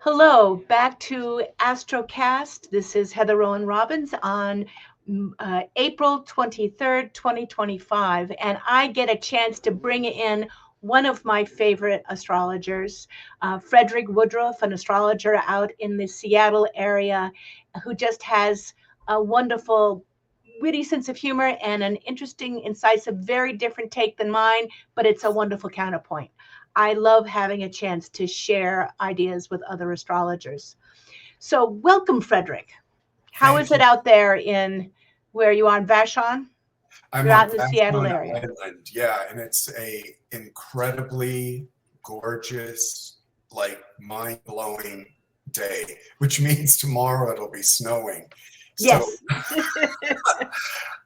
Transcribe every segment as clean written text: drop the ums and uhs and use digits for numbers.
Hello, back to Astrocast. This is Heather Roan Robbins on April 23rd, 2025, and I get a chance to bring in one of my favorite astrologers, Frederick Woodruff, an astrologer out in the Seattle area who just has a wonderful, witty sense of humor and an interesting, incisive, very different take than mine, but it's a wonderful counterpoint. I love having a chance to share ideas with other astrologers. So, welcome, Frederick. How is Thank it you. out there in where you are in Vashon? I'm You're out on in the Seattle Vashon area. Island, yeah, and it's a incredibly gorgeous, like mind-blowing day, which means tomorrow it'll be snowing. So, Yes.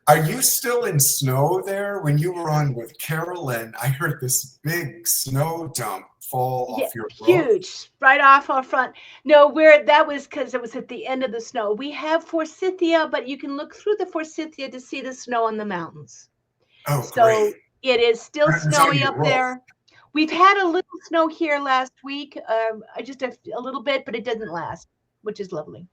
are you still in snow there? When you were on with Carolyn, I heard this big snow dump fall Yeah, off your roof. huge, right off our front. No, where that was because it was at the end of the snow. We have forsythia, but you can look through the forsythia to see the snow on the mountains. Oh, great. So it is still It was on snowy your up roof. there. We've had a little snow here last week, just a little bit, but it doesn't last, which is lovely.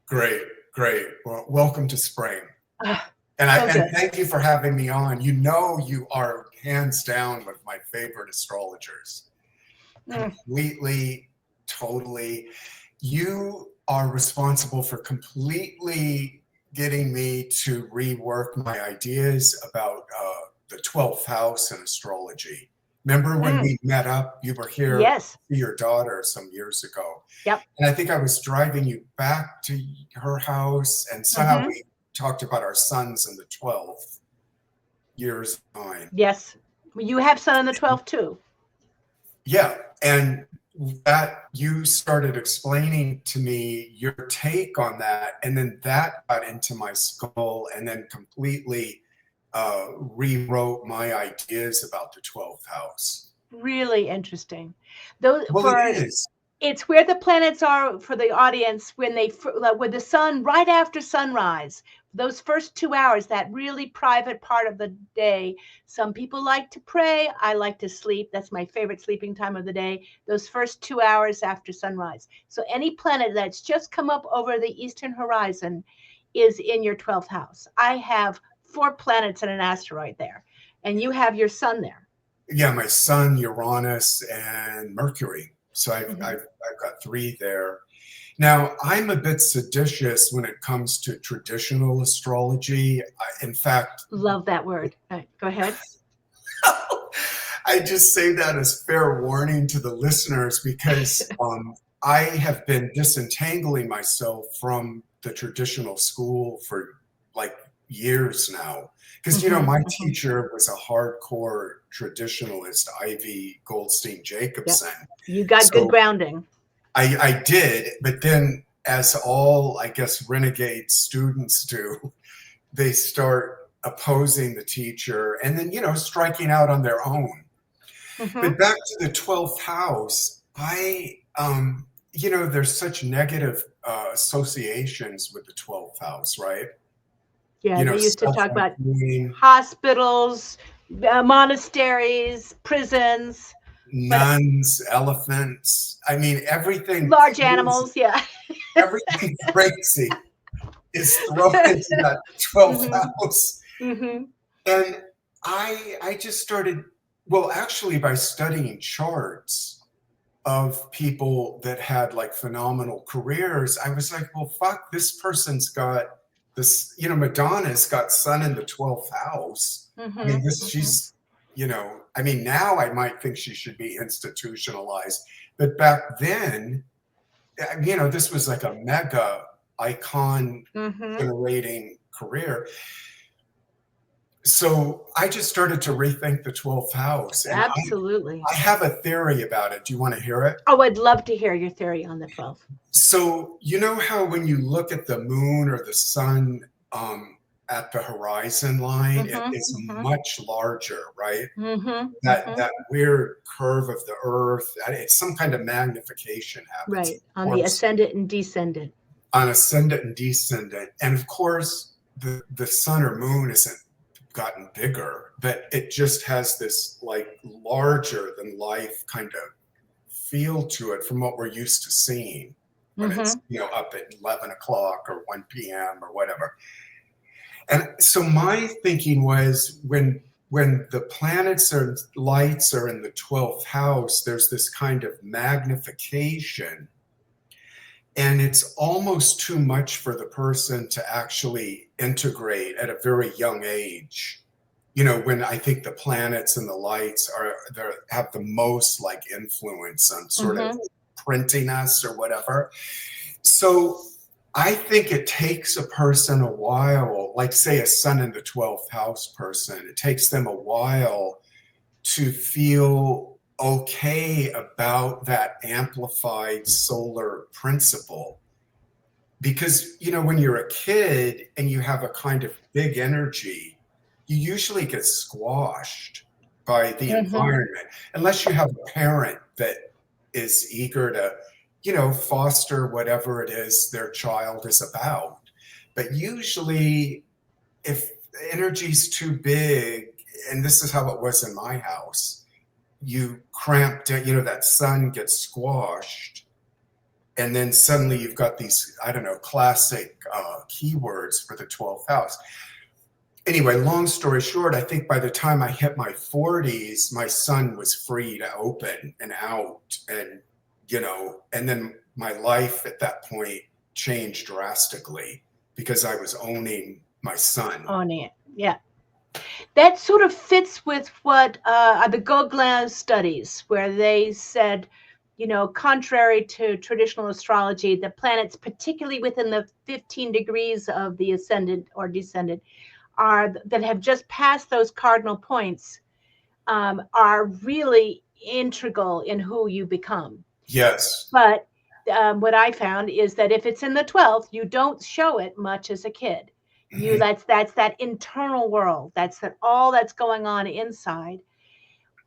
Great, great. Well, welcome to spring. Ah, And so and good. thank you for having me on. You know, you are hands down one of my favorite astrologers. Mm, Completely, totally. You are responsible for completely getting me to rework my ideas about the 12th house and astrology. Remember when mm. we met up? You were here to Yes. see your daughter some years ago. Yep. And I think I was driving you back to her house, and somehow Hmm. we talked about our sons in the 12th years mine. Yes. You have Sun on the 12th too. Yeah. And that you started explaining to me your take on that. And then that got into my skull and then completely rewrote my ideas about the 12th house. Really interesting. Those Well, it for is. It's where the planets are for the audience when like, with the sun right after sunrise. Those first 2 hours, that really private part of the day. Some people like to pray. I like to sleep. That's my favorite sleeping time of the day. Those first 2 hours after sunrise. So any planet that's just come up over the eastern horizon is in your 12th house. I have four planets and an asteroid there, and you have your sun there. Yeah, my sun, Uranus, and Mercury. So Mhm. I've got three there. Now, I'm a bit seditious when it comes to traditional astrology. In fact, Love that word. Go ahead. I just say that as fair warning to the listeners because I have been disentangling myself from the traditional school for like years now. Because, you know, Hmm. my Hmm. teacher was a hardcore traditionalist, Ivy Goldstein Yep. Jacobson. You got good So grounding. I did, but then, as all, I guess, renegade students do, they start opposing the teacher and then, you know, striking out on their own. But Hmm. back to the 12th house, you know, there's such negative associations with the 12th house, right? Yeah, You know, they used to talk about self-employing, hospitals, monasteries, prisons, but nuns, elephants. I mean, everything large crazy, animals. Yeah. everything crazy is thrown into that 12th Hmm. house. Hmm. And I just started, well, actually, by studying charts of people that had like phenomenal careers, I was like, well, fuck, this person's got this, you know, Madonna's got Sun in the 12th house. I Hmm. mean, this, Hmm. she's, you know, I mean, now I might think she should be institutionalized. But back then, you know, this was like a mega icon Hmm. generating career. So I just started to rethink the 12th house, and Absolutely. I have a theory about it. Do you want to hear it? Oh, I'd love to hear your theory on the 12th. So, you know how when you look at the moon or the sun at the horizon line, it Hmm. is Hmm. much larger, right? Hmm. Hmm. That weird curve of the earth, it's some kind of magnification happens. Right. Of On the course, ascendant and descendant. on ascendant and descendant. And of course, the sun or moon isn't gotten bigger, but it just has this like larger than life kind of feel to it from what we're used to seeing when it's, up at 11 o'clock or 1 p.m. or whatever. And so my thinking was when the planets or lights are in the 12th house, there's this kind of magnification. And it's almost too much for the person to actually integrate at a very young age. When I think the planets and the lights have the most like influence on sort of printing us or whatever. So I think it takes a person a while, like say a sun in the 12th house person, it takes them a while to feel okay about that amplified solar principle. Because, when you're a kid and you have a kind of big energy, you usually get squashed by the environment, unless you have a parent that is eager to, foster whatever it is their child is about. But usually, if energy's too big, and this is how it was in my house, you cramp down, that sun gets squashed. And then suddenly you've got these, I don't know, classic keywords for the 12th house. Anyway, long story short, I think by the time I hit my 40s, my sun was free to open and out. And, and then my life at that point changed drastically because I was owning my sun. Owning it, yeah. That sort of fits with what the Gauguin studies, where they said, contrary to traditional astrology, the planets, particularly within the 15 degrees of the ascendant or descendant, that have just passed those cardinal points, are really integral in who you become. Yes. But what I found is that if it's in the 12th, you don't show it much as a kid. That's that internal world. That's all that's going on inside.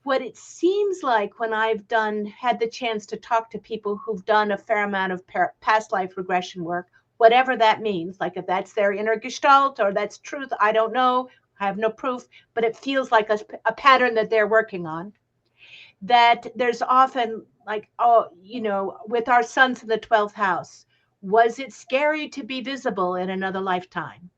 What it seems like when I've had the chance to talk to people who've done a fair amount of past life regression work, whatever that means, like if that's their inner gestalt or that's truth, I don't know. I have no proof, but it feels like a pattern that they're working on. That there's often like, with our sons in the 12th house, was it scary to be visible in another lifetime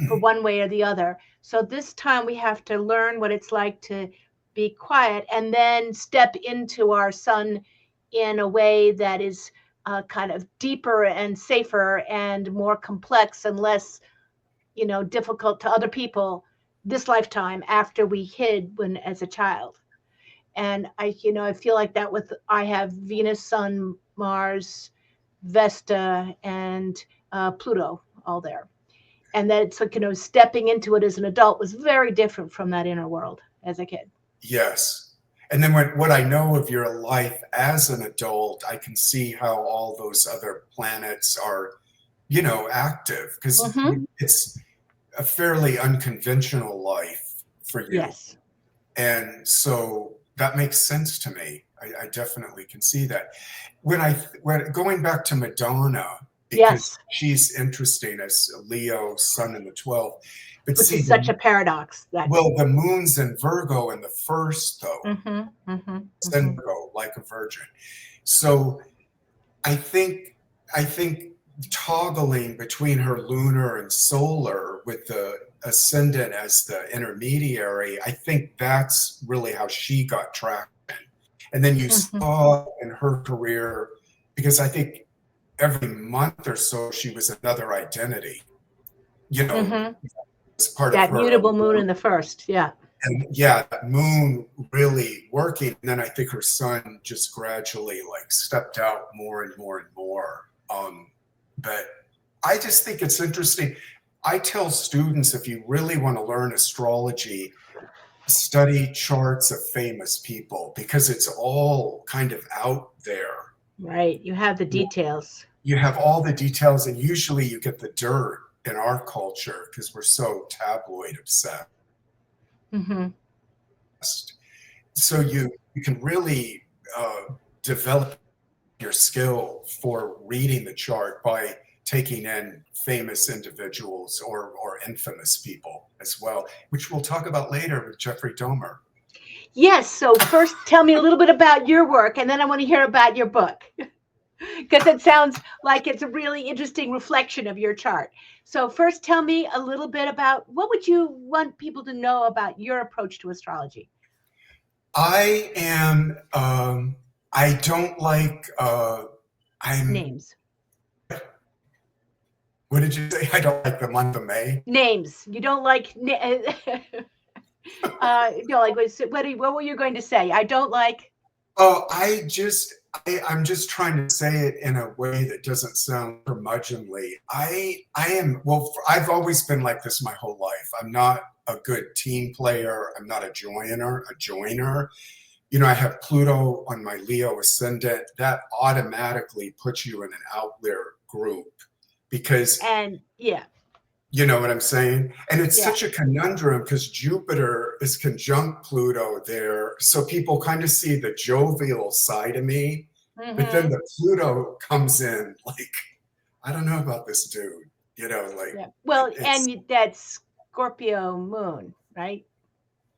for one way or the other? So this time we have to learn what it's like to be quiet and then step into our sun in a way that is kind of deeper and safer and more complex and less, difficult to other people this lifetime after we hid when as a child. And I feel like that I have Venus, Sun, Mars, Vesta, and Pluto all there. And that it's like, stepping into it as an adult was very different from that inner world as a kid. Yes. And then what I know of your life as an adult, I can see how all those other planets are, active, because it's a fairly unconventional life for you. Yes. And so that makes sense to me. I definitely can see that. When going back to Madonna, because she's interesting as Leo, sun in the 12th. But which is such a paradox. The moon's in Virgo in the first, though. It's in Virgo, like a virgin. So I think toggling between her lunar and solar with the ascendant as the intermediary, I think that's really how she got traction. And then you saw in her career, because I think every month or so she was another identity, as part that of her mutable moon in the first. And that moon really working. And then I think her sun just gradually stepped out more and more and more. But I just think it's interesting. I tell students, if you really want to learn astrology, study charts of famous people, because it's all kind of out there. Right. You have the details. You have all the details, and usually you get the dirt in our culture because we're so tabloid obsessed. So you can really develop your skill for reading the chart by taking in famous individuals or infamous people as well, which we'll talk about later with Jeffrey Dahmer. Yes. So first, tell me a little bit about your work, and then I want to hear about your book because it sounds like it's a really interesting reflection of your chart. So first, tell me a little bit about what would you want people to know about your approach to astrology? I am. I don't like. I'm. Names. What did you say? I don't like the month of May. Names. You don't like. No, like what were you going to say? I don't like. Oh, I'm just trying to say it in a way that doesn't sound curmudgeonly. I am, well, I've always been like this my whole life. I'm not a good team player. I'm not a joiner. You know, I have Pluto on my Leo ascendant. That automatically puts you in an outlier group because And yeah, you know what I'm saying? And it's yeah. such a conundrum because Jupiter is conjunct Pluto there. So people kind of see the jovial side of me, but then Hmm. the Pluto comes in like, I don't know about this dude, you know, like Yeah. Well, it's, and that's Scorpio moon, right?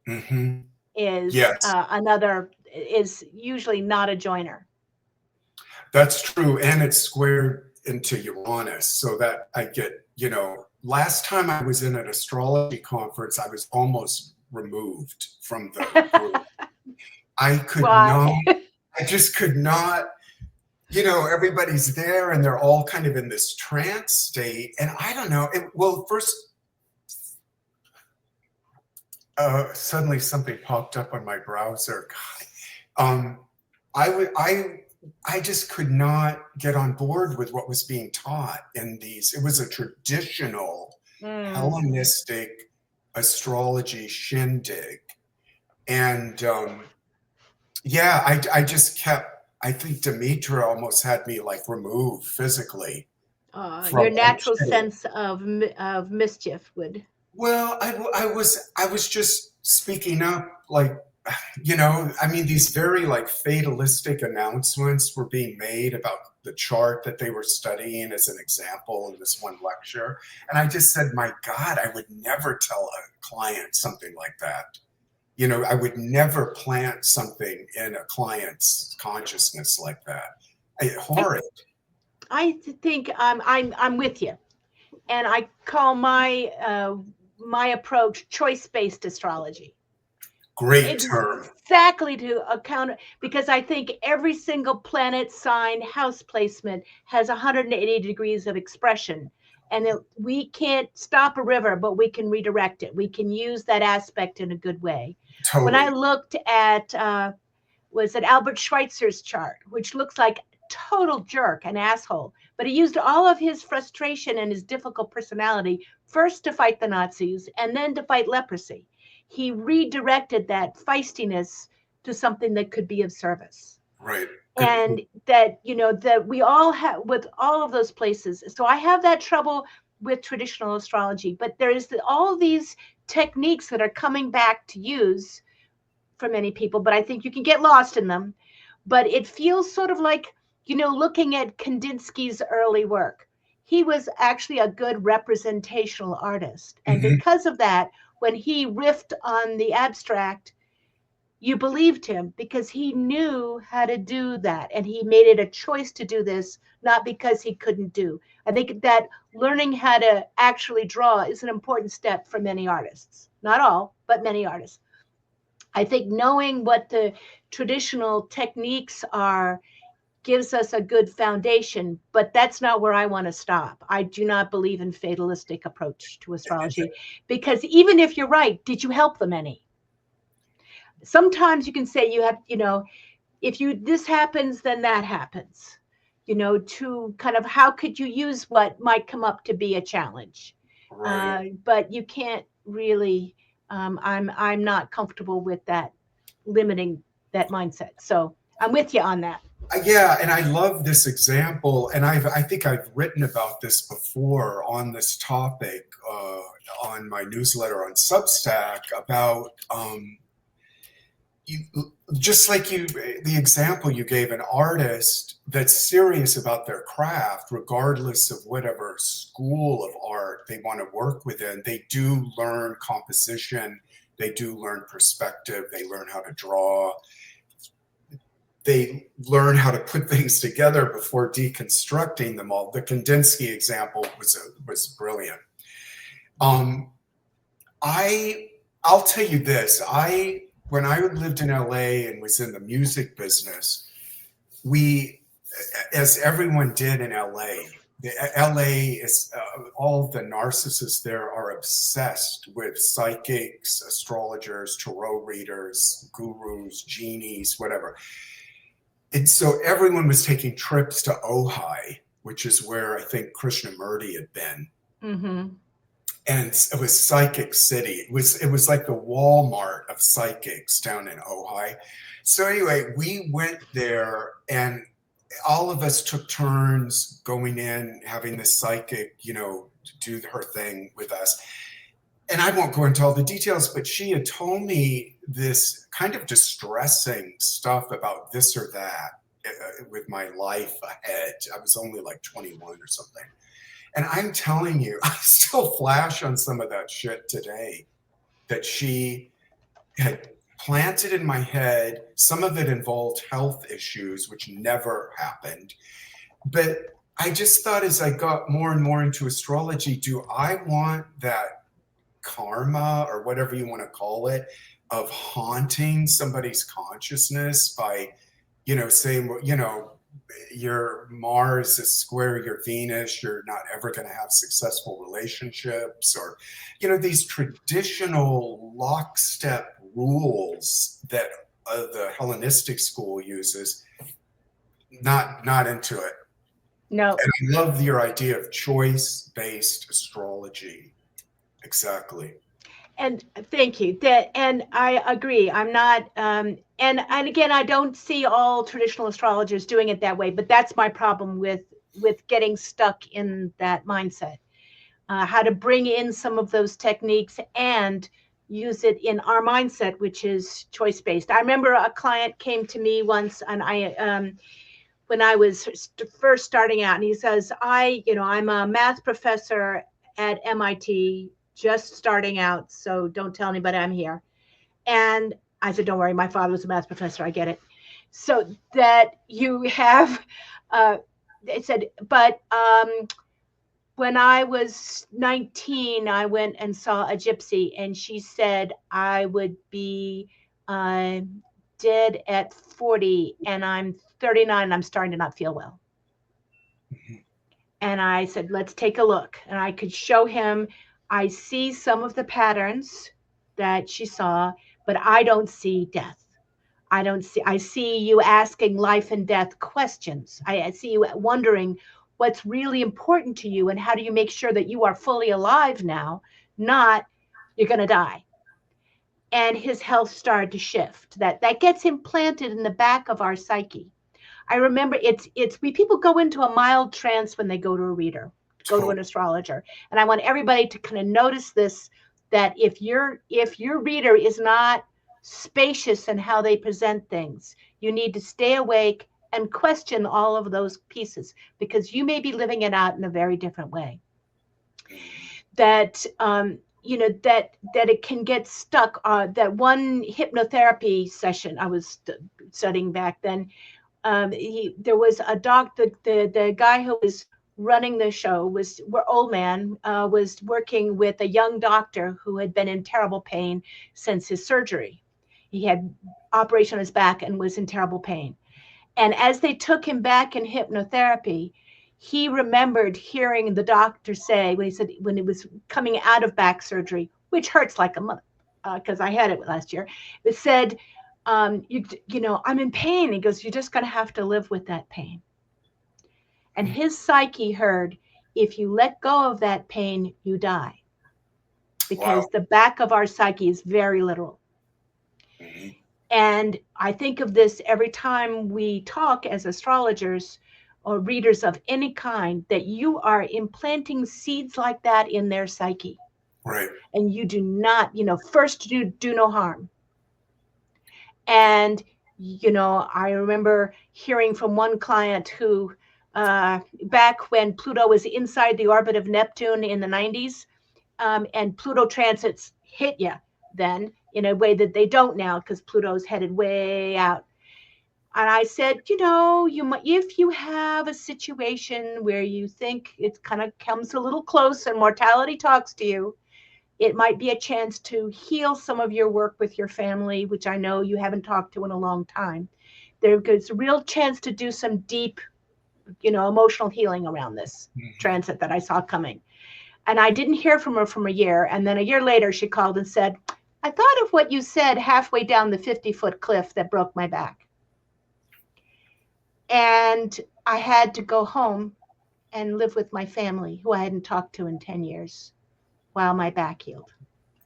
mhm. Is Yes, another is usually not a joiner. that's true. And it's squared into Uranus. So that I get, you know, last time I was in an astrology conference, I was almost removed from the group. I could Why? not I just could not, you know, everybody's there and they're all kind of in this trance state. And I don't know. Well, first, suddenly something popped up on my browser. God. I would, I just could not get on board with what was being taught in these. It was a traditional Mm. Hellenistic astrology shindig. And yeah, I just kept, I think Demetra almost had me like removed physically from, Your I'm natural kidding. sense of mischief would. Well, I was just speaking up, like, you know, I mean, these very like fatalistic announcements were being made about the chart that they were studying as an example in this one lecture. And I just said, my God, I would never tell a client something like that. You know, I would never plant something in a client's consciousness like that. I Horrid. I think I'm with you, and I call my approach choice based astrology. Great term. Exactly to account because I think every single planet, sign, house placement has 180 degrees of expression. And we can't stop a river, but we can redirect it. We can use that aspect in a good way. When I Totally. looked at was it Albert Schweitzer's chart, which looks like total jerk, an asshole, but he used all of his frustration and his difficult personality first to fight the Nazis and then to fight leprosy. He redirected that feistiness to something that could be of service. Right. Good And point. that, that we all have with all of those places. So I have that trouble with traditional astrology, but there is all of these techniques that are coming back to use for many people, but I think you can get lost in them. But it feels sort of like, looking at Kandinsky's early work. He was actually a good representational artist. And Mhm. because of that, when he riffed on the abstract, you believed him because he knew how to do that. And he made it a choice to do this, not because he couldn't do. I think that learning how to actually draw is an important step for many artists. Not all, but many artists. I think knowing what the traditional techniques are gives us a good foundation, but that's not where I want to stop. I do not believe in fatalistic approach to astrology because even if you're right, did you help them any? Sometimes you can say you have, if you this happens, then that happens. To kind of how could you use what might come up to be a challenge, Right. but you can't really. I'm not comfortable with that limiting that mindset. So I'm with you on that. Yeah, and I love this example, and I think I've written about this before on this topic on my newsletter on Substack about you, just like you, the example you gave, an artist that's serious about their craft, regardless of whatever school of art they want to work within, they do learn composition They do learn perspective. They learn how to draw. They learn how to put things together before deconstructing them all. The Kandinsky example was brilliant. I'll tell you this. When I lived in LA and was in the music business, we, as everyone did in LA, LA is all the narcissists there are obsessed with psychics, astrologers, tarot readers, gurus, genies, whatever. And so everyone was taking trips to Ojai, which is where I think Krishnamurti had been. Mm-hmm. And it was Psychic City. It was like the Walmart of psychics down in Ojai. So anyway, we went there and all of us took turns going in, having this psychic, do her thing with us. And I won't go into all the details, but she had told me this kind of distressing stuff about this or that with my life ahead. I was only like 21 or something. And I'm telling you, I still flash on some of that shit today that she had planted in my head. Some of it involved health issues, which never happened. But I just thought as I got more and more into astrology, do I want that karma or whatever you want to call it of haunting somebody's consciousness by, saying, your Mars is square your Venus, you're not ever going to have successful relationships, or, these traditional lockstep rules that the Hellenistic school uses. Not into it. No. And I love your idea of choice-based astrology. Exactly. And thank you. And I agree. I'm not, and again, I don't see all traditional astrologers doing it that way, but that's my problem with getting stuck in that mindset. How to bring in some of those techniques and use it in our mindset, which is choice-based. I remember a client came to me once, and when I was first starting out, and he says, I'm a math professor at MIT, just starting out, so don't tell anybody I'm here. And I said, don't worry, my father was a math professor, I get it. So that you have, they said, but when I was 19, I went and saw a gypsy, and she said I would be dead at 40, and I'm 39, and I'm starting to not feel well. Mm-hmm. And I said, let's take a look. And I could show him, I see some of the patterns that she saw, but I don't see death. I see you asking life and death questions. I see you wondering what's really important to you and how do you make sure that you are fully alive now, not you're going to die. And his health started to shift. That gets implanted in the back of our psyche. I remember people go into a mild trance when they go to a reader, go to an astrologer. And I want everybody to kind of notice this, that if your reader is not spacious in how they present things, you need to stay awake and question all of those pieces, because you may be living it out in a very different way. That that it can get stuck. That one hypnotherapy session I was studying back then, there was a doctor, the guy who was running the show was old man, was working with a young doctor who had been in terrible pain since his surgery. He had operation on his back and was in terrible pain. And as they took him back in hypnotherapy, he remembered hearing the doctor say, when he was coming out of back surgery, which hurts like a mother, because I had it last year, it said, I'm in pain. He goes, you're just going to have to live with that pain. And his psyche heard, if you let go of that pain, you die. Because the back of our psyche is very literal. Mm-hmm. And I think of this every time we talk as astrologers or readers of any kind, that you are implanting seeds like that in their psyche. Right. And you do not, first do no harm. And, I remember hearing from one client who, back when Pluto was inside the orbit of Neptune in the 90s, and Pluto transits hit you then in a way that they don't now because Pluto's headed way out. And I said, you know, if you have a situation where you think it kind of comes a little close and mortality talks to you, it might be a chance to heal some of your work with your family, which I know you haven't talked to in a long time. There's a real chance to do some deep, emotional healing around this transit that I saw coming. And I didn't hear from her for a year. And then a year later, she called and said, I thought of what you said halfway down the 50-foot cliff that broke my back. And I had to go home and live with my family, who I hadn't talked to in 10 years, while my back healed.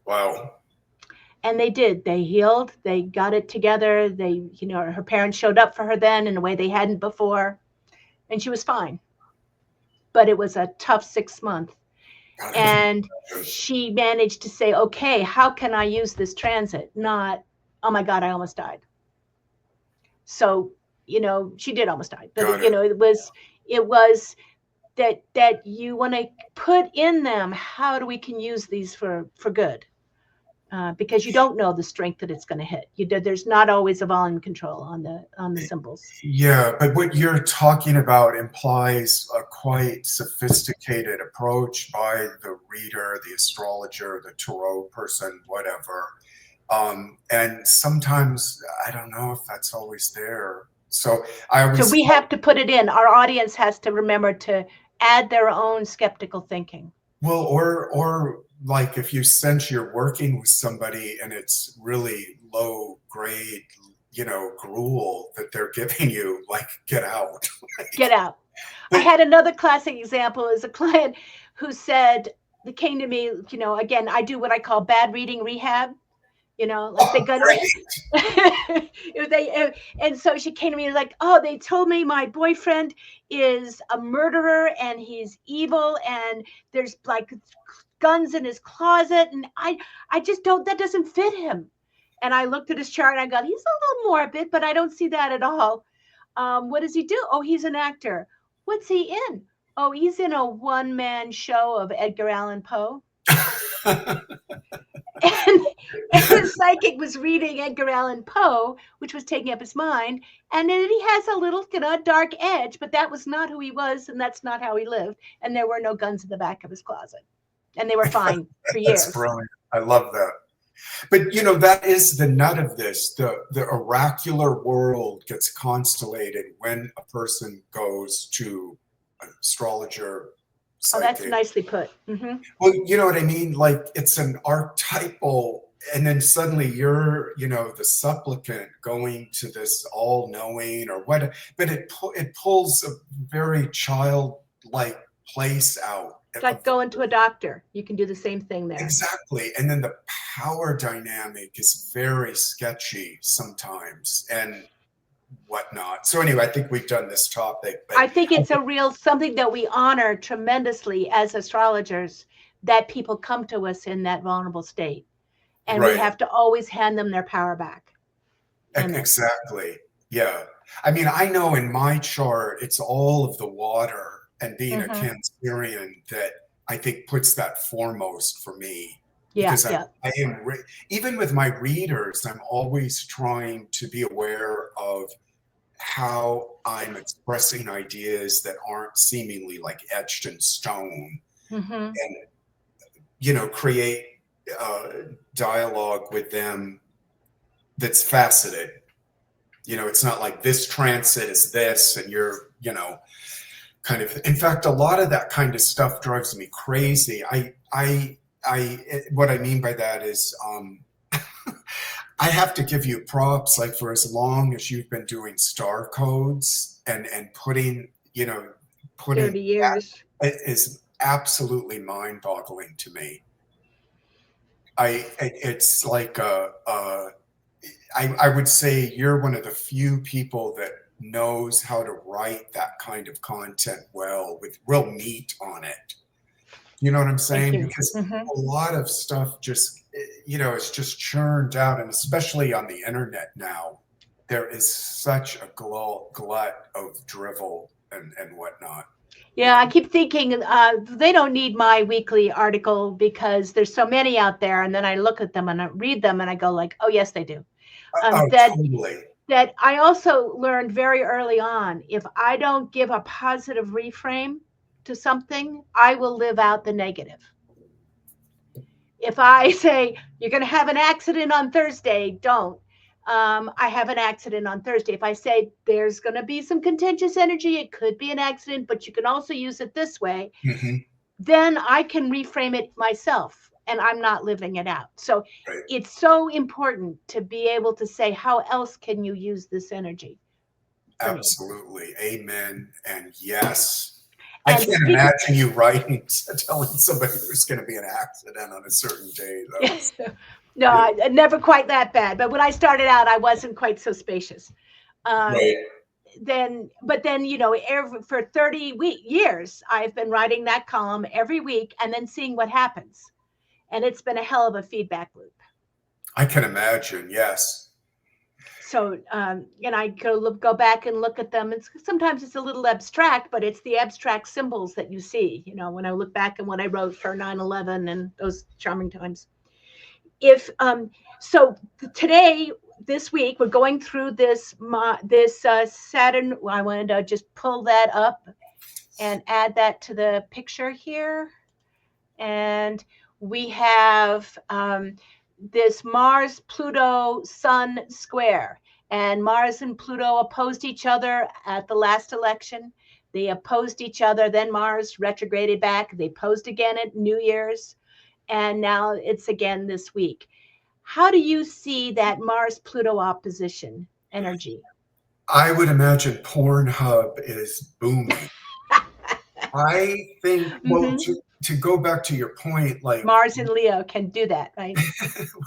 Wow. And they did. They healed. They got it together. Her parents showed up for her then in a way they hadn't before. And she was fine. But it was a tough 6 months. And she managed to say, okay, how can I use this transit? Not, oh my God, I almost died. So, she did almost die. But, it was that you want to put in them, how we can use these for good. Because you don't know the strength that it's going to hit. There's not always a volume control on the symbols. Yeah, but what you're talking about implies a quite sophisticated approach by the reader, the astrologer, the tarot person, whatever. And sometimes I don't know if that's always there. So we have to put it in. Our audience has to remember to add their own skeptical thinking. Well, or like if you sense you're working with somebody and it's really low grade, gruel that they're giving you, like, get out. Get out. I had another classic example is a client who said, they came to me, again, I do what I call bad reading rehab. Like they got and so she came to me like, oh, they told me my boyfriend is a murderer and he's evil and there's like guns in his closet and I just don't, that doesn't fit him. And I looked at his chart and I go, he's a little morbid, but I don't see that at all. What does he do? Oh, he's an actor. What's he in? Oh, he's in a one-man show of Edgar Allan Poe. And the psychic was reading Edgar Allan Poe, which was taking up his mind. And then he has a little, dark edge, but that was not who he was. And that's not how he lived. And there were no guns in the back of his closet. And they were fine for years. That's brilliant. I love that. But, that is the nut of this. The oracular world gets constellated when a person goes to an astrologer, psychic. Oh, that's nicely put. Mm-hmm. Well, you know what I mean? Like, it's an archetypal, and then suddenly you're, the supplicant going to this all-knowing or what, but it pulls a very childlike place out. It's like going to a doctor. You can do the same thing there. Exactly. And then the power dynamic is very sketchy sometimes and whatnot. So anyway, I think we've done this topic. But I think it's a real something that we honor tremendously as astrologers, that people come to us in that vulnerable state. And we have to always hand them their power back. Exactly. Yeah. I mean, I know in my chart, it's all of the water and being a Cancerian that I think puts that foremost for me. Yeah, because I am, even with my readers, I'm always trying to be aware of how I'm expressing ideas that aren't seemingly like etched in stone, and create dialogue with them that's faceted. It's not like this transit is this and you're, kind of, in fact, a lot of that kind of stuff drives me crazy. What I mean by that is, I have to give you props, like, for as long as you've been doing star codes and putting 30 years. It is absolutely mind-boggling to me. It's like I would say you're one of the few people that knows how to write that kind of content well, with real meat on it. You know what I'm saying? Because a lot of stuff just, it's just churned out, and especially on the internet now, there is such a glut of drivel and whatnot. Yeah, I keep thinking they don't need my weekly article because there's so many out there, and then I look at them and I read them and I go like, oh yes, they do. Oh, That totally. that I also learned very early on, if I don't give a positive reframe to something, I will live out the negative. If I say you're going to have an accident on Thursday, don't. I have an accident on Thursday. If I say there's going to be some contentious energy, it could be an accident, but you can also use it this way, Hmm. then I can reframe it myself and I'm not living it out. So Right. it's so important to be able to say, how else can you use this energy for me? Absolutely. Amen. And yes. I And can't speaking, imagine you writing, telling somebody there's going to be an accident on a certain day, though. no, Yeah. never quite that bad. But when I started out, I wasn't quite so spacious. Um, Right. but then, for 30 years, I've been writing that column every week and then seeing what happens. And it's been a hell of a feedback loop. I can imagine. Yes. So, and I go back and look at them. Sometimes it's a little abstract, but it's the abstract symbols that you see. When I look back and what I wrote for 9/11 and those charming times. If so, today, this week, we're going through this Saturn. I wanted to just pull that up and add that to the picture here, and we have this Mars Pluto Sun square. And Mars and Pluto opposed each other at the last election. They opposed each other. Then Mars retrograded back. They opposed again at New Year's. And now it's again this week. How do you see that Mars Pluto opposition energy? I would imagine Pornhub is booming. I think, well, Hmm. to go back to your point, like, Mars and Leo can do that, right?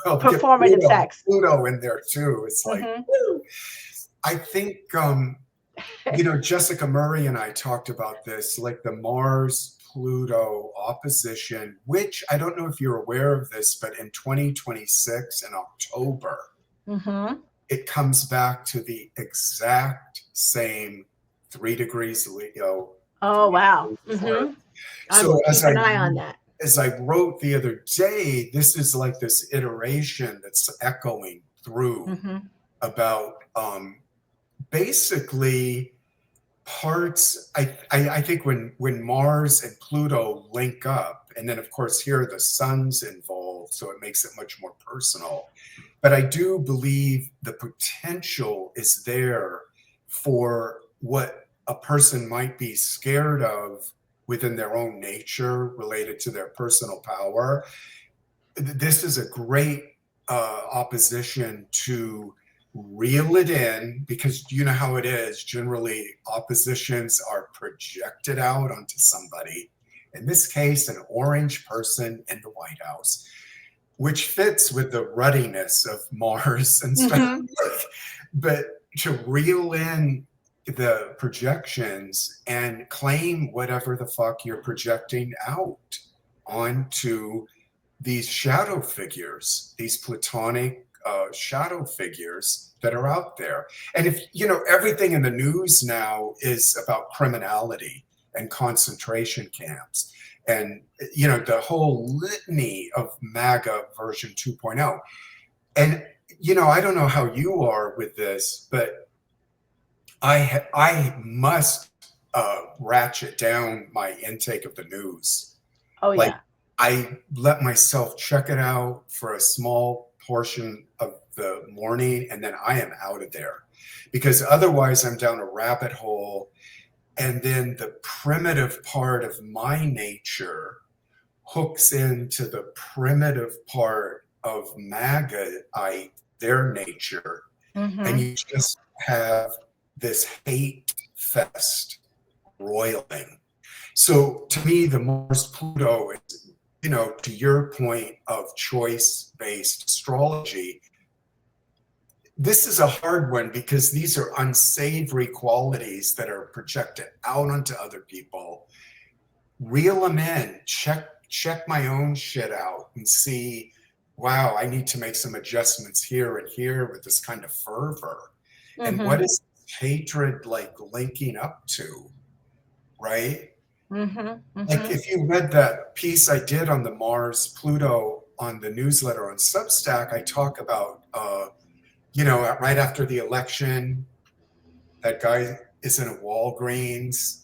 well, get Performative sex. Pluto in there too. It's like, Hmm. woo. I think, Jessica Murray and I talked about this, like the Mars Pluto opposition, which I don't know if you're aware of this, but in 2026 in October, Hmm. it comes back to the exact same 3 degrees Leo, Oh, 3 wow. degrees Hmm. Taurus. I will So keep an eye on that. as I wrote the other day, this is like this iteration that's echoing through Hmm. about basically parts. I think when Mars and Pluto link up, and then of course here the sun's involved, so it makes it much more personal. But I do believe the potential is there for what a person might be scared of within their own nature related to their personal power. This is a great opposition to reel it in, because you know how it is. Generally, oppositions are projected out onto somebody. In this case, an orange person in the White House, which fits with the ruddiness of Mars and stuff. Hmm. But to reel in the projections and claim whatever the fuck you're projecting out onto these shadow figures, these platonic shadow figures that are out there. And if everything in the news now is about criminality and concentration camps, and the whole litany of MAGA version 2.0. And I don't know how you are with this, but I must ratchet down my intake of the news. Oh, Like, yeah. I let myself check it out for a small portion of the morning, and then I am out of there, because otherwise I'm down a rabbit hole. And then the primitive part of my nature hooks into the primitive part of MAGAite, their nature, and Hmm. you just have this hate fest roiling. So to me, the Mars Pluto is, to your point of choice based astrology, this is a hard one because these are unsavory qualities that are projected out onto other people. Reel them in, check my own shit out and see, wow, I need to make some adjustments here and here with this kind of fervor. And what Hmm. is hatred like linking up to, right? Like if you read that piece I did on the Mars-Pluto on the newsletter on Substack, I talk about, right after the election, that guy is in a Walgreens.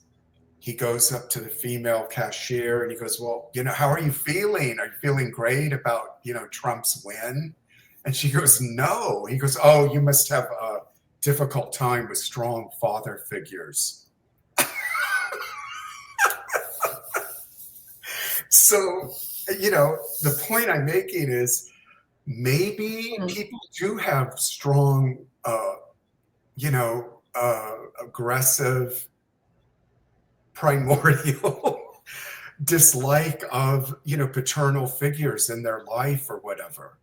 He goes up to the female cashier and he goes, well, how are you feeling? Are you feeling great about, Trump's win? And she goes, no. He goes, oh, you must have a difficult time with strong father figures. So, the point I'm making is maybe people do have strong, aggressive, primordial dislike of, paternal figures in their life or whatever.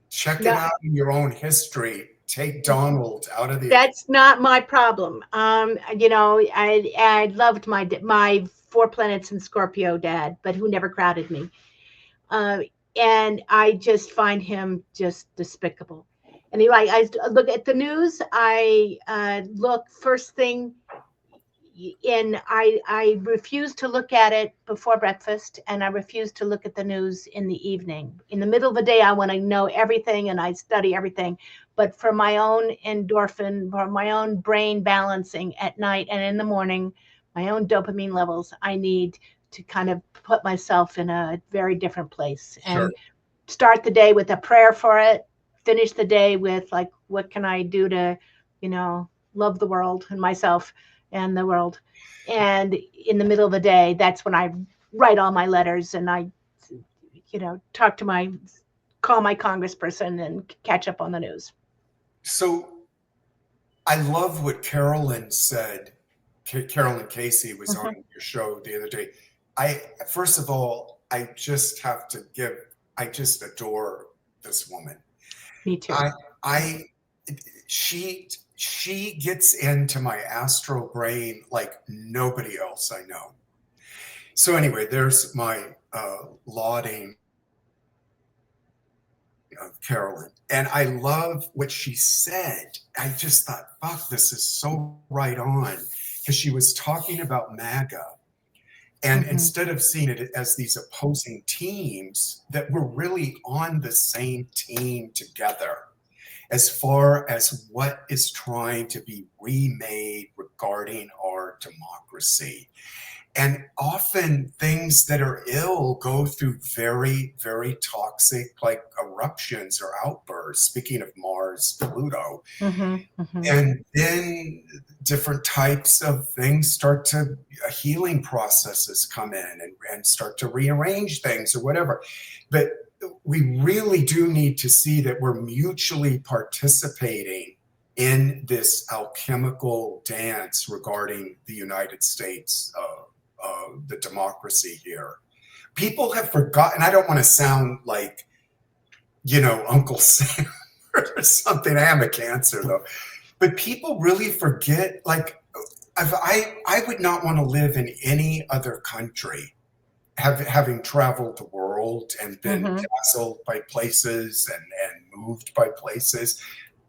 Check it out in your own history. Take Donald out of the. That's not my problem. I loved my 4 planets in Scorpio dad, but who never crowded me. And I just find him just despicable. And I look at the news. I look first thing. And I refuse to look at it before breakfast, and I refuse to look at the news in the evening. In the middle of the day, I want to know everything and I study everything. But for my own endorphin, for my own brain balancing at night and in the morning, my own dopamine levels, I need to kind of put myself in a very different place and start the day with a prayer for it, finish the day with like, what can I do to, love the world and myself and the world. And in the middle of the day, that's when I write all my letters and I, call my congressperson and catch up on the news. So I love what Carolyn said. Carolyn Casey was on your show the other day. First of all, I just adore this woman. Me too. She gets into my astral brain like nobody else I know. So anyway, there's my lauding of Carolyn. And I love what she said. I just thought, fuck, this is so right on. Because she was talking about MAGA. And instead of seeing it as these opposing teams, that we're really on the same team together as far as what is trying to be remade regarding our democracy. And often things that are ill go through very, very toxic, like eruptions or outbursts, speaking of Mars-Pluto. And then different types of things healing processes come in and start to rearrange things or whatever. But we really do need to see that we're mutually participating in this alchemical dance regarding the United States, the democracy here. People have forgotten. I don't want to sound like, Uncle Sam or something. I am a Cancer though, but people really forget. Like, I would not want to live in any other country, having traveled the world and been dazzled by places and moved by places.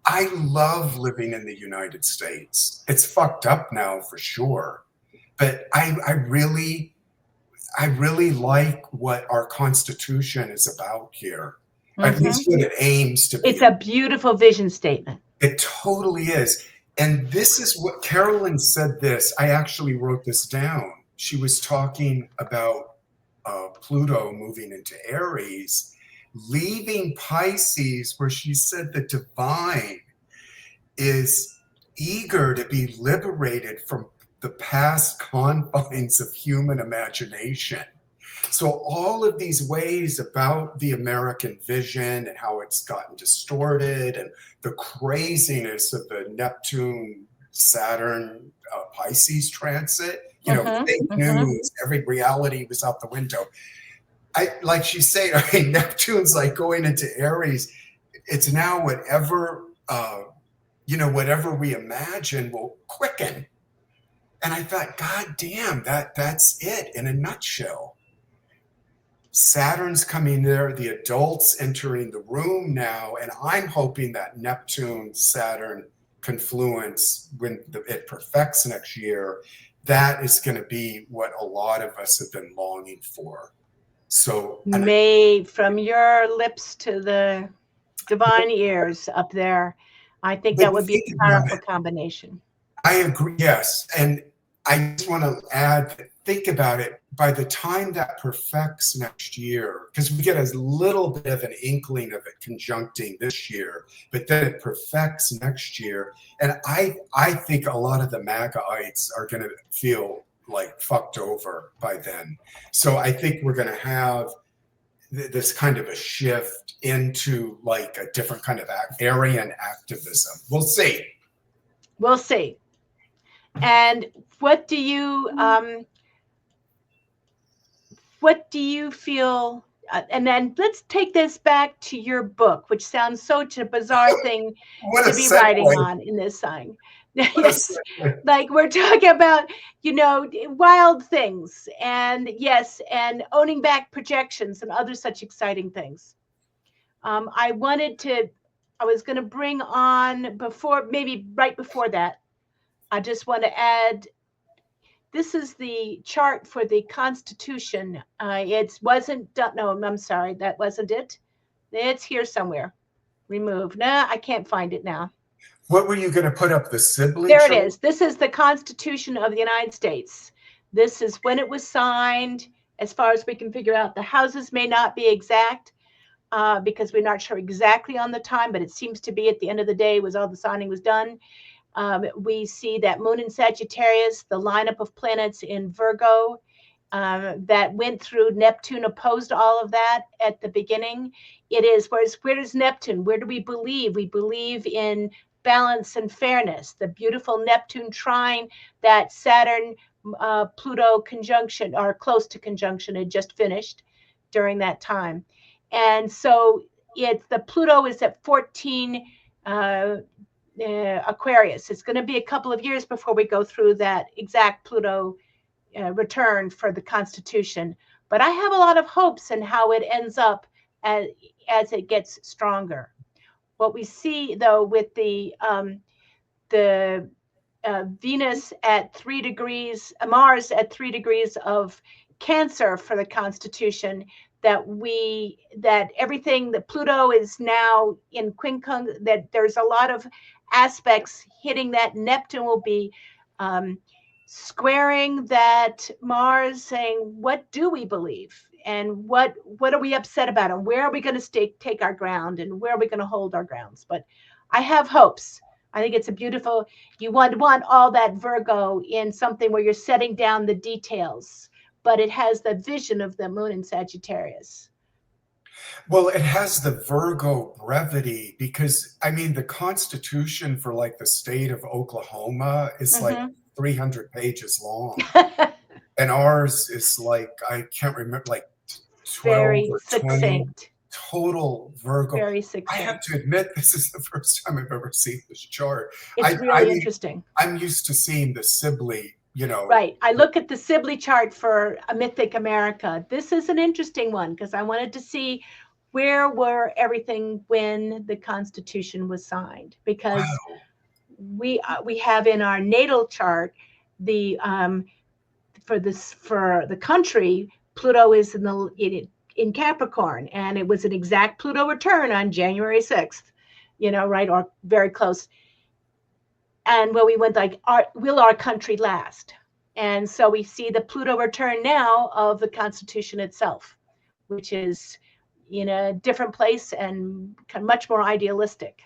I love living in the United States. It's fucked up now for sure. But I really like what our Constitution is about here. At least what it aims to be. It's a beautiful vision statement. It totally is. And this is what Carolyn said this. I actually wrote this down. She was talking about Pluto moving into Aries, leaving Pisces, where she said the divine is eager to be liberated from the past confines of human imagination. So all of these ways about the American vision and how it's gotten distorted and the craziness of the Neptune, Saturn, Pisces transit, fake news, every reality was out the window. Like she's saying, Neptune's like going into Aries. It's now whatever we imagine will quicken. And I thought, God damn, that's it in a nutshell. Saturn's coming there, the adults entering the room now, and I'm hoping that Neptune-Saturn confluence, when it perfects next year, that is going to be what a lot of us have been longing for. So, May from your lips to the divine ears up there. I think that would be a powerful combination. I agree. Yes. And I just want to add, think about it. By the time that perfects next year, because we get a little bit of an inkling of it conjuncting this year, but then it perfects next year. And I think a lot of the MAGAites are going to feel like fucked over by then. So I think we're going to have this kind of a shift into like a different kind of Aryan activism. We'll see. We'll see. And what do you feel? And then let's take this back to your book, which sounds such a bizarre thing to be writing on in this sign. Yes, like we're talking about, wild things, and yes, and owning back projections and other such exciting things. I was going to bring on maybe right before that. I just want to add, this is the chart for the Constitution. It wasn't done. No, I'm sorry. That wasn't it. It's here somewhere. Remove. Nah, I can't find it now. What were you going to put up, the Sibley There chart? It is. This is the Constitution of the United States. This is when it was signed. As far as we can figure out, the houses may not be exact because we're not sure exactly on the time, but it seems to be at the end of the day was all the signing was done. We see that Moon in Sagittarius, the lineup of planets in Virgo that went through Neptune opposed all of that at the beginning. It is, where does Neptune, where do we believe? We believe in balance and fairness. The beautiful Neptune trine that Saturn, Pluto conjunction, or close to conjunction, had just finished during that time. And so the Pluto is at 14 Aquarius. It's going to be a couple of years before we go through that exact Pluto return for the Constitution. But I have a lot of hopes in how it ends up as it gets stronger. What we see, though, with the Venus at 3 degrees, Mars at 3 degrees of Cancer for the Constitution, that everything, that Pluto is now in quincunx, that there's a lot of aspects hitting that. Neptune will be squaring that Mars, saying, what do we believe? And what are we upset about? And where are we going to take our ground? And where are we going to hold our grounds? But I have hopes. I think it's a beautiful, you want all that Virgo in something where you're setting down the details, but it has the vision of the Moon in Sagittarius. Well, it has the Virgo brevity because, I mean, the Constitution for like the state of Oklahoma is like 300 pages long. And ours is like, I can't remember, like 12 very or 20 succinct. Total Virgo. Very succinct. I have to admit, this is the first time I've ever seen this chart. It's really interesting. I'm used to seeing the Sibley, Right. I look at the Sibley chart for A Mythic America. This is an interesting one because I wanted to see where were everything when the Constitution was signed, because we have in our natal chart for the country, Pluto is in Capricorn, and it was an exact Pluto return on January 6th, right, or very close. And where we went like, will our country last? And so we see the Pluto return now of the Constitution itself, which is in a different place and much more idealistic.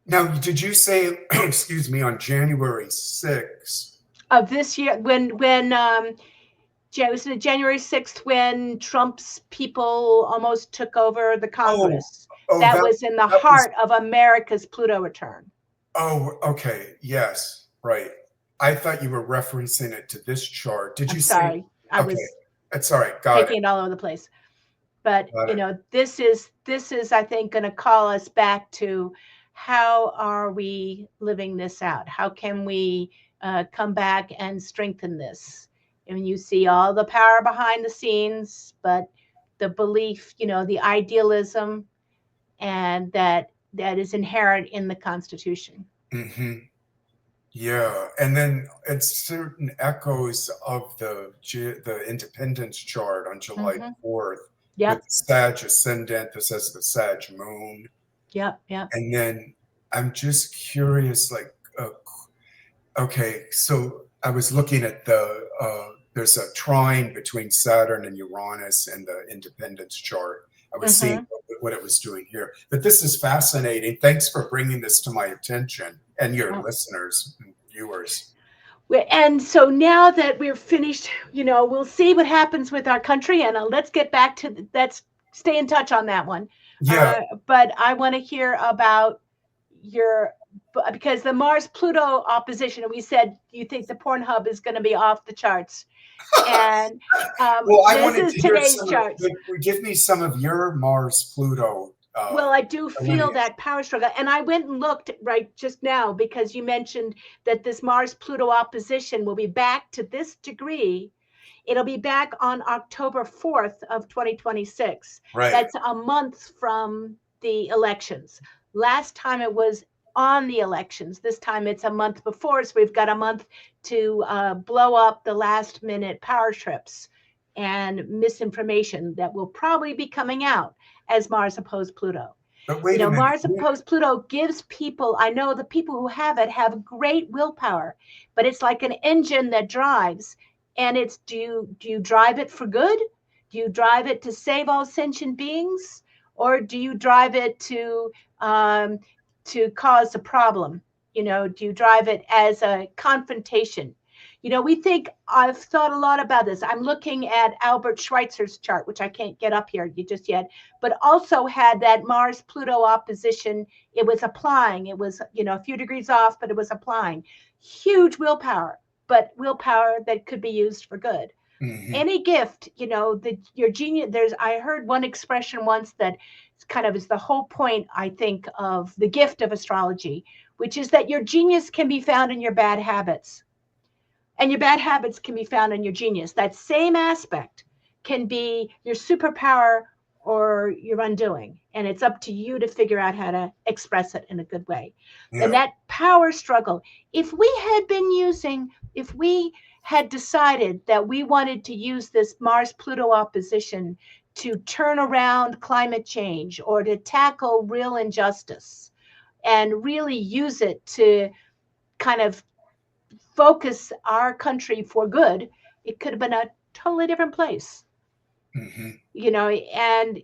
Now, did you say, excuse me, on January 6th of this year, when was it January 6th when Trump's people almost took over the Congress? That was in the heart of America's Pluto return. Oh, okay. Yes, right. I thought you were referencing it to this chart. Did you say? Sorry, I was. It's all right. Taking it all over the place. But this is I think going to call us back to how are we living this out? How can we come back and strengthen this? And you see all the power behind the scenes, but the belief, the idealism, and that is inherent in the Constitution. Mm-hmm. Yeah, and then it's certain echoes of the independence chart on July Mm-hmm. 4th with Yep. the Sag ascendant that says the Sag moon. Yep. Yep. And then I'm just curious, like, okay, so I was looking at there's a trine between Saturn and Uranus in the independence chart. I was seeing Mm-hmm. what it was doing here. But this is fascinating. Thanks for bringing this to my attention and your Oh. listeners and viewers. And so now that we're finished, we'll see what happens with our country, and let's get back to let's stay in touch on that one. Yeah. But I want to hear about your because the Mars-Pluto opposition. We said you think the Pornhub is going to be off the charts, and Well, I this wanted is to hear today's charts. give me some of your Mars-Pluto. Well, I do feel lineage. that power struggle. And I went and looked right just now because you mentioned that this Mars-Pluto opposition will be back to this degree. It'll be back on October 4th of 2026. Right. That's a month from the elections. Last time it was on the elections. This time it's a month before, so we've got a month to blow up the last minute power trips and misinformation that will probably be coming out as Mars opposed Pluto. But wait a minute. Mars opposed Pluto gives people, I know the people who have it have great willpower, but it's like an engine that drives. And it's do you drive it for good? Do you drive it to save all sentient beings? Or do you drive it to cause a problem? Do you drive it as a confrontation? I've thought a lot about this. I'm looking at Albert Schweitzer's chart, which I can't get up here just yet, but also had that Mars Pluto opposition. It was applying. It was, a few degrees off, but it was applying. Huge willpower, but willpower that could be used for good. Mm-hmm. Any gift, your genius. I heard one expression once that kind of is the whole point, I think, of the gift of astrology, which is that your genius can be found in your bad habits. And your bad habits can be found in your genius. That same aspect can be your superpower or your undoing. And it's up to you to figure out how to express it in a good way. Yeah. And that power struggle, if we had decided that we wanted to use this Mars-Pluto opposition to turn around climate change or to tackle real injustice and really use it to kind of focus our country for good, it could have been a totally different place. Mm-hmm. And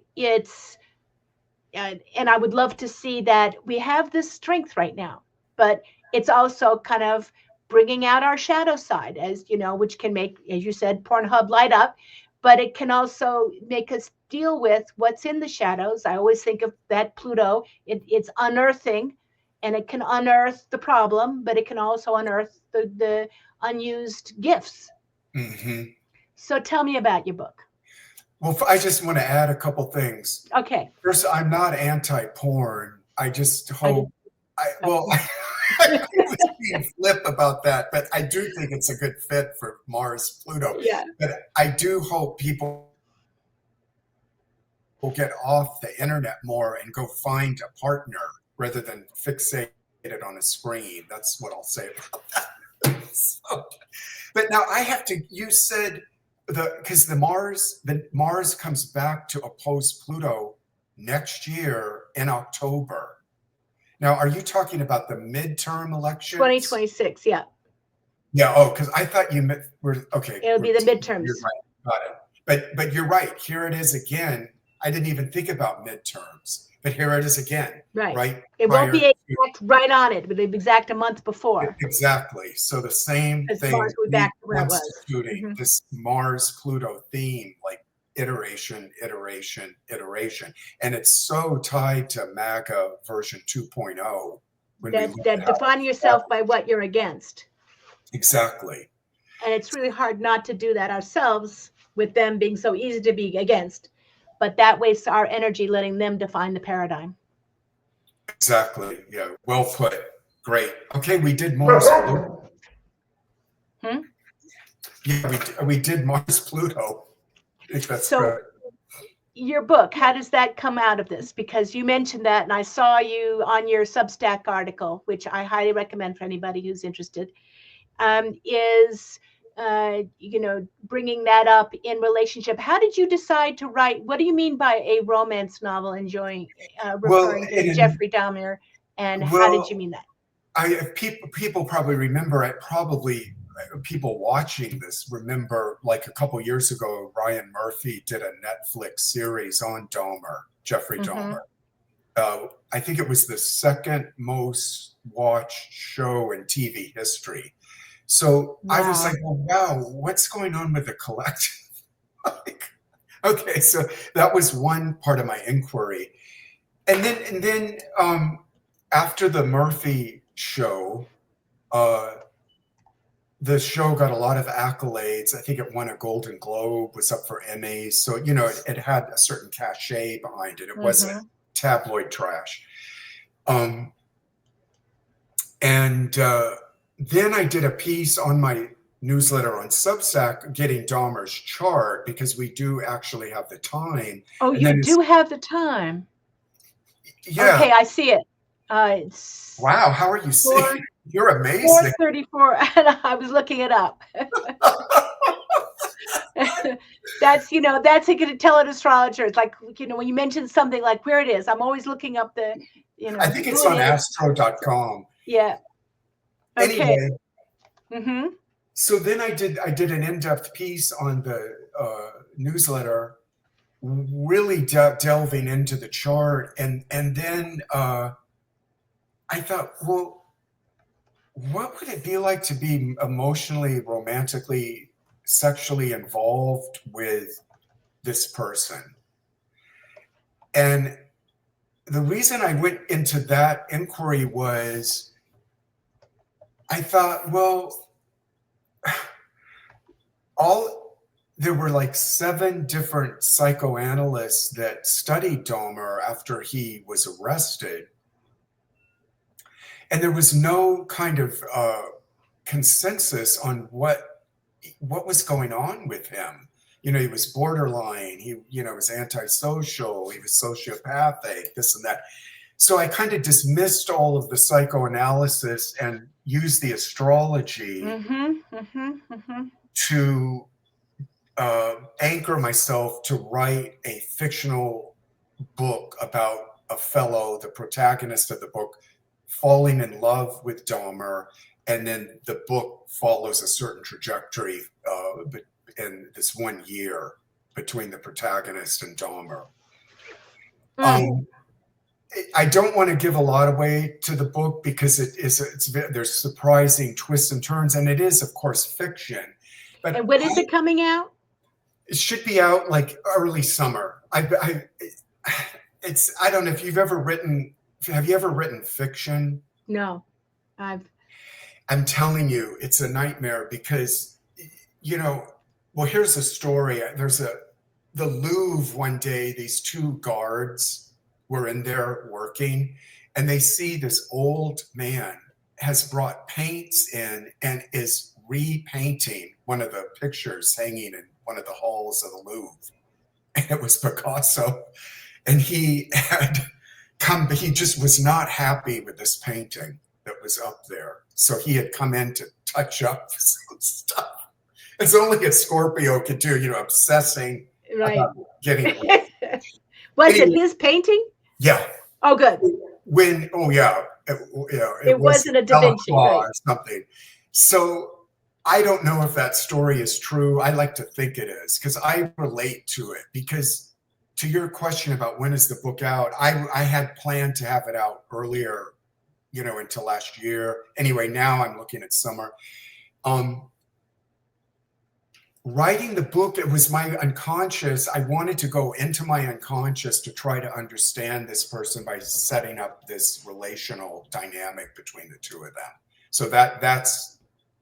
and I would love to see that we have this strength right now, but it's also kind of bringing out our shadow side, as which can make, as you said, Pornhub light up, but it can also make us deal with what's in the shadows. I always think of that Pluto, it's unearthing. And it can unearth the problem, but it can also unearth the unused gifts. Mm-hmm. So tell me about your book. Well, I just want to add a couple things. Okay. First, I'm not anti-porn. I just hope, I was being flip about that, but I do think it's a good fit for Mars, Pluto. Yeah. But I do hope people will get off the internet more and go find a partner rather than fixated on a screen. That's what I'll say about that. But now I have to, you said, because the Mars comes back to oppose Pluto next year in October. Now, are you talking about the midterm elections? 2026, yeah. Yeah, because I thought you were, okay. It'll be the midterms. You're right, got it. But you're right, here it is again. I didn't even think about midterms. But here it is again. Right. It won't be exact right on it, but exact a month before. Exactly. So the same thing. Mars will be back to where it was. Mm-hmm. This Mars-Pluto theme, like iteration, iteration, iteration. And it's so tied to MAGA version 2.0. That define yourself by what you're against. Exactly. And it's really hard not to do that ourselves with them being so easy to be against. But that wastes our energy letting them define the paradigm. Exactly. Yeah. Well put. Great. Okay. We did Mars-Pluto. Yeah, we did Mars-Pluto. I think that's so, right. your book, how does that come out of this? Because you mentioned that, and I saw you on your Substack article, which I highly recommend for anybody who's interested, is bringing that up in relationship. How did you decide to write? What do you mean by a romance novel referring to Jeffrey Dahmer, and how did you mean that? People probably remember it. Probably people watching this remember, like a couple years ago, Ryan Murphy did a Netflix series on Dahmer, Jeffrey Dahmer. I think it was the second most watched show in TV history. So wow. I was like, well, wow, what's going on with the collective? Okay, so that was one part of my inquiry. And then after the Murphy show, the show got a lot of accolades. I think it won a Golden Globe, was up for Emmys. So, it had a certain cachet behind it. It wasn't tabloid trash. Then I did a piece on my newsletter on Substack, getting Dahmer's chart, because we do actually have the time. Oh, you do have the time? Yeah. Okay, I see it. It's wow, how are you seeing? You're amazing. 4:34, and I was looking it up. That's going to tell an astrologer. It's like, when you mention something like where it is, I'm always looking up the, I think it's on astro.com. Yeah. Okay. Anyway, so then I did an in-depth piece on the newsletter, really delving into the chart, and then I thought, well, what would it be like to be emotionally, romantically, sexually involved with this person? And the reason I went into that inquiry was, I thought, well, there were like 7 different psychoanalysts that studied Dahmer after he was arrested. And there was no kind of consensus on what was going on with him. He was borderline, he was antisocial, he was sociopathic, this and that. So I kind of dismissed all of the psychoanalysis and used the astrology to anchor myself to write a fictional book about a fellow, the protagonist of the book, falling in love with Dahmer, and then the book follows a certain trajectory in this 1 year between the protagonist and Dahmer. I don't want to give a lot away to the book because there's surprising twists and turns, and it is, of course, fiction. But and when is it coming out? It should be out like early summer. I don't know if you've ever written. Have you ever written fiction? No, I'm telling you, it's a nightmare because, well, here's a story. There's the Louvre one day, these 2 guards were in there working, and they see this old man has brought paints in and is repainting one of the pictures hanging in one of the halls of the Louvre. And it was Picasso. And he just was not happy with this painting that was up there. So he had come in to touch up some stuff. It's only a Scorpio could do, obsessing about getting it. Was it his painting? Yeah. Oh, good. It wasn't a Da Vinci, right? Or something. So I don't know if that story is true. I like to think it is because I relate to it. Because to your question about when is the book out, I had planned to have it out earlier, until last year. Anyway, now I'm looking at summer. Writing the book, it was my unconscious. I wanted to go into my unconscious to try to understand this person by setting up this relational dynamic between the 2 of them. So that's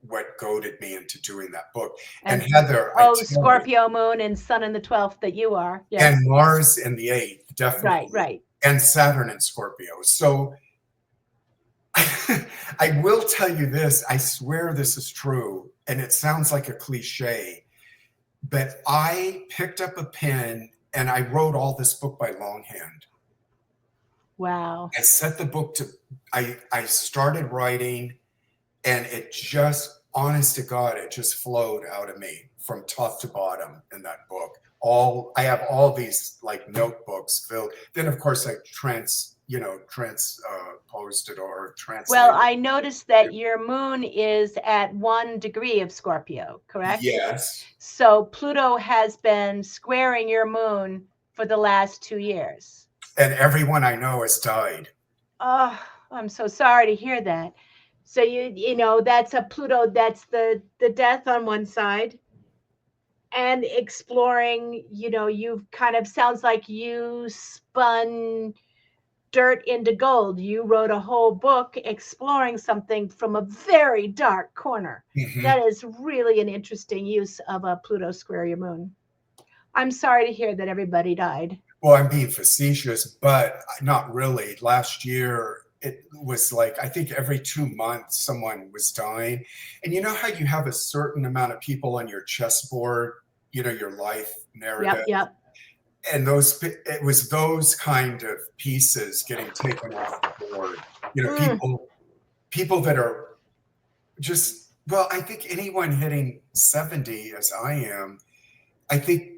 what goaded me into doing that book. And Heather, Scorpio moon and Sun in the 12th that you are. Yes. And Mars in the 8th, definitely. Right. And Saturn in Scorpio. So I will tell you this, I swear this is true, and it sounds like a cliche, but I picked up a pen and I wrote all this book by longhand. Wow. I set the book to, I started writing, and it just, honest to God, it just flowed out of me from top to bottom in that book. I have all these like notebooks filled. Then of course I transposed it or translated. Well, I noticed that your moon is at 1 degree of Scorpio, correct? Yes. So Pluto has been squaring your moon for the last 2 years. And everyone I know has died. Oh, I'm so sorry to hear that. So you know, that's a Pluto, that's the death on one side. And exploring, you know, you've kind of, sounds like you spun dirt into gold. You wrote a whole book exploring something from a very dark corner. Mhm. That is really an interesting use of a Pluto square your moon. I'm sorry to hear that everybody died. Well, I'm being facetious, but not really. Last year, it was like, I think every 2 months someone was dying. And you know how you have a certain amount of people on your chessboard, you know, your life narrative? Yep. And it was those kind of pieces getting taken off the board. You know, people that are just, well, I think anyone hitting 70 as I am, I think,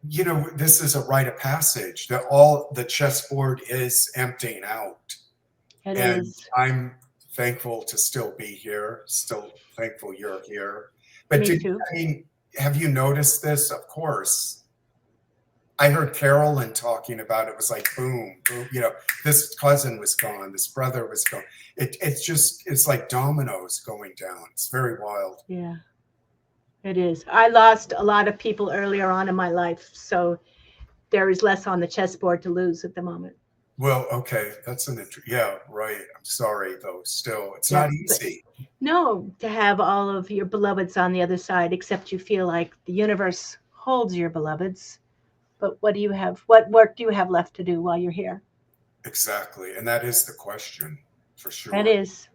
you know, this is a rite of passage that all the chessboard is emptying out. It And is. I'm thankful to still be here, still thankful you're here. But Me too. I mean, have you noticed this? Of course. I heard Carolyn talking about it. It was like, boom, boom, you know, this cousin was gone, this brother was gone. It's like dominoes going down. It's very wild. Yeah. It is. I lost a lot of people earlier on in my life, so there is less on the chessboard to lose at the moment. Well, okay, that's yeah, right. I'm sorry though. Still, it's not easy. No, to have all of your beloveds on the other side, except you feel like the universe holds your beloveds. But what do you have? What work do you have left to do while you're here? Exactly, and that is the question, for sure. That is.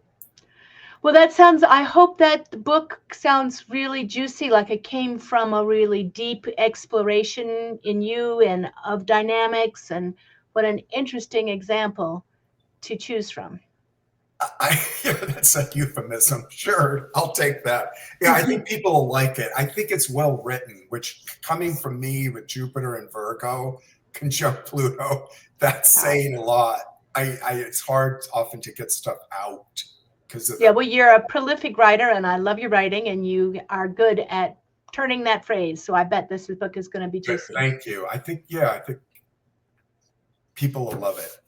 Well, that sounds, I hope that the book sounds really juicy, like it came from a really deep exploration in you and of dynamics, and what an interesting example to choose from. Yeah, that's a euphemism. Sure, I'll take that. Yeah, I think people will like it. I think it's well written, which coming from me with Jupiter and Virgo, conjunct Pluto, that's saying a lot. It's hard often to get stuff out. Well, you're a prolific writer, and I love your writing, and you are good at turning that phrase. So I bet this book is going to be juicy. Thank you. I think people will love it.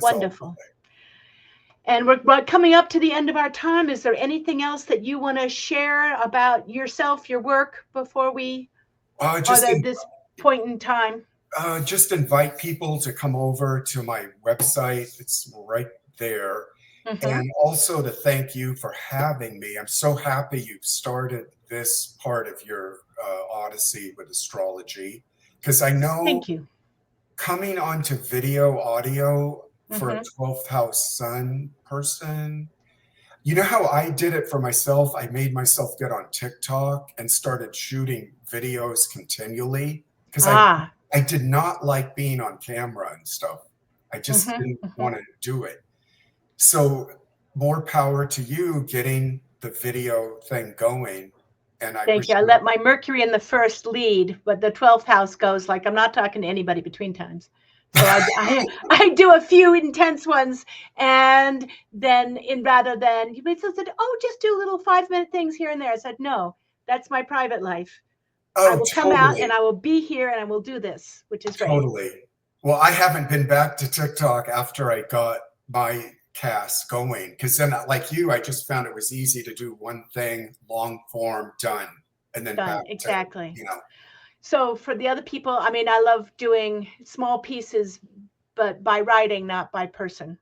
Wonderful. And we're coming up to the end of our time. Is there anything else that you want to share about yourself, your work, before we, this point in time? Just invite people to come over to my website. It's right there. And also to thank you for having me. I'm so happy you've started this part of your odyssey with astrology, because I know thank you. Coming onto video audio for a 12th house sun person, you know how I did it for myself? I made myself get on TikTok and started shooting videos continually, because I did not like being on camera and stuff. I just didn't want to do it. So more power to you getting the video thing going. And thank you. I let my Mercury in the first lead, but the 12th house goes like, I'm not talking to anybody between times. So I do a few intense ones, and then rather than, you said, oh, just do little 5-minute things here and there. I said, no, that's my private life. I will come out and I will be here and I will do this, which is great. Totally. Well, I haven't been back to TikTok after I got my cast going, because then, like you, I just found it was easy to do one thing, long form, done, and then back exactly to, you know. So for the other people, I mean, I love doing small pieces, but by writing, not by person.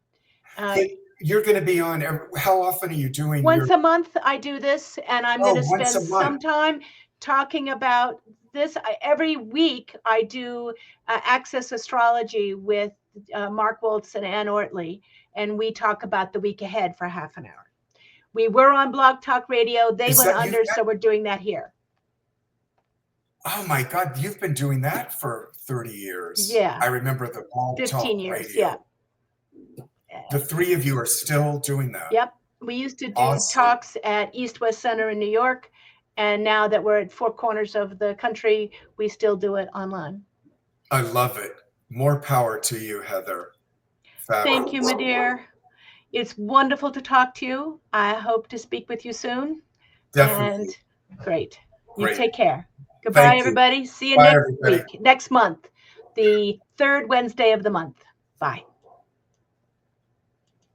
You're going to be on how often are you doing? Once a month I do this, and I'm going to spend some time talking about this. Every week I do Access Astrology with Mark Woltz and Ann Ortley, and we talk about the week ahead for half an hour. We were on Blog Talk Radio. They went under, so we're doing that here. Oh my God, you've been doing that for 30 years. Yeah. I remember the Blog 15 Talk years. Radio. Yeah. The three of you are still doing that. Yep. We used to do Awesome. talks at East West Center in New York. And now that we're at 4 corners of the country, we still do it online. I love it. More power to you, Heather. Fabulous. Thank you, my dear. It's wonderful to talk to you. I hope to speak with you soon. Definitely. And great. You Great. take care. Goodbye, Thank you. everybody. See you Bye, next everybody. week, next month, the 3rd Wednesday of the month. Bye.